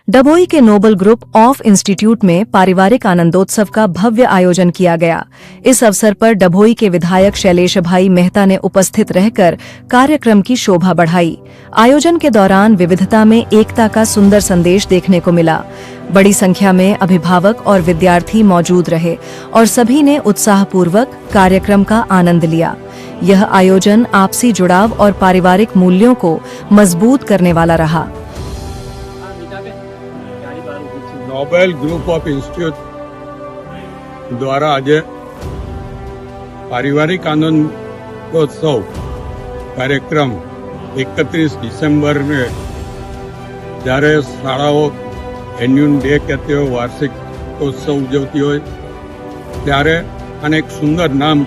डभोई के Nobel group of institute में पारिवारिक आनंदोत्सव का भव्य आयोजन किया गया। इस अवसर पर डभोई के विधायक शैलेश भाई मेहता ने उपस्थित रहकर कार्यक्रम की शोभा बढ़ाई। आयोजन के दौरान विविधता में एकता का सुंदर संदेश देखने को मिला। बड़ी संख्या में अभिभावक और विद्यार्थी मौजूद रहे और सभी ने उत्साहपूर्वक कार्यक्रम का आनंद लिया। यह आयोजन आपसी जुड़ाव और पारिवारिक मूल्यों को मजबूत करने वाला रहा। नोबेल ग्रुप ऑफ इंस्टीट्यूट द्वारा आज पारिवारिक आनंदोत्सव कार्यक्रम 31 डिसेम्बर में જ્યારે શાળાઓ એન્યુઅલ ડે કહેતી હોય, વાર્ષિકોત્સવ ઉજવતી હોય ત્યારે આને એક સુંદર નામ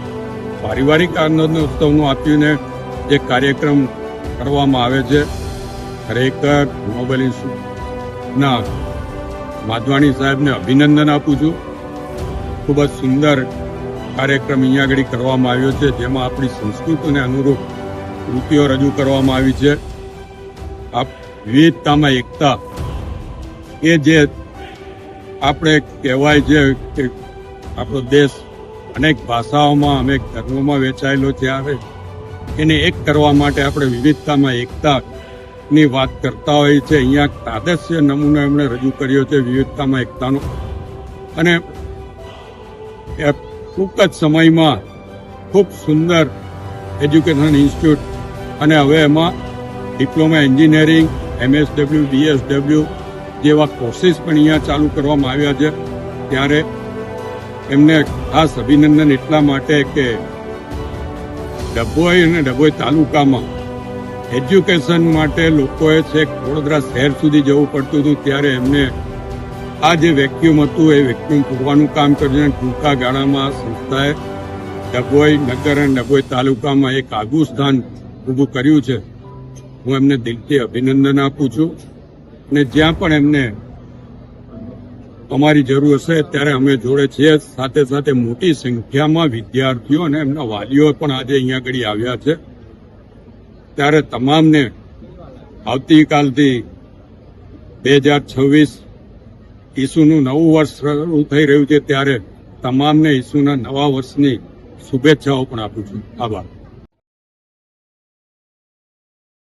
પારિવારિક આનંદોત્સવનું આપીને જે કાર્યક્રમ કરવામાં આવે છે, ખરેખર નોબેલ ઇન્સ્ટિટ્યૂટના માધવાણી સાહેબને અભિનંદન આપું છું। ખૂબ જ સુંદર કાર્યક્રમ અહીંયા આગળ કરવામાં આવ્યો છે, જેમાં આપણી સંસ્કૃતિને અનુરૂપ કૃતિઓ રજૂ કરવામાં આવી છે। આ વિવિધતામાં એકતા એ જે આપણે કહેવાય છે કે આપણો દેશ અનેક ભાષાઓમાં, અનેક ધર્મોમાં વહેંચાયેલો છે, એને એક કરવા માટે આપણે વિવિધતામાં એકતાની વાત કરતા હોઈએ છીએ। અહીંયા તાદસ્ય નમૂનો એમણે રજૂ કર્યો છે વિવિધતામાં એકતાનો, અને ટૂંક જ સમયમાં ખૂબ સુંદર એજ્યુકેશન ઇન્સ્ટિટ્યૂટ અને હવે એમાં ડિપ્લોમા એન્જિનિયરિંગ, MSW, BSW જેવા કોર્સીસ પણ અહીંયા ચાલુ કરવામાં આવ્યા છે। ત્યારે એમને ખાસ અભિનંદન એટલા માટે કે ડભોઈ અને ડભોઈ તાલુકામાં એજ્યુકેશન માટે લોકોએ છેક વડોદરા શહેર સુધી જવું પડતું હતું, ત્યારે એમને આ જે વેક્યુમ હતું એ વેક્યુમ પૂરવાનું કામ કર્યું અને ટૂંકા ગાળામાં સંસ્થાએ ડભોઈ નગર અને ડભોઈ તાલુકામાં એક આગવું સ્થાન ઊભું કર્યું છે। હું એમને દિલથી અભિનંદન આપું છું, અને જ્યાં પણ એમને અમારી જરૂર હશે ત્યારે અમે જોડે છીએ। સાથે સાથે મોટી સંખ્યામાં વિદ્યાર્થીઓ અને એમના વાલીઓ પણ આજે અહીંયા આગળ આવ્યા છે। ત્યારે તમામને આવતીકાલથી 2026 ઈસુનું નવું વર્ષ શરૂ થઈ રહ્યું છે, ત્યારે તમામને ઈસુના નવા વર્ષની શુભેચ્છાઓ પણ આપું છું। આભાર।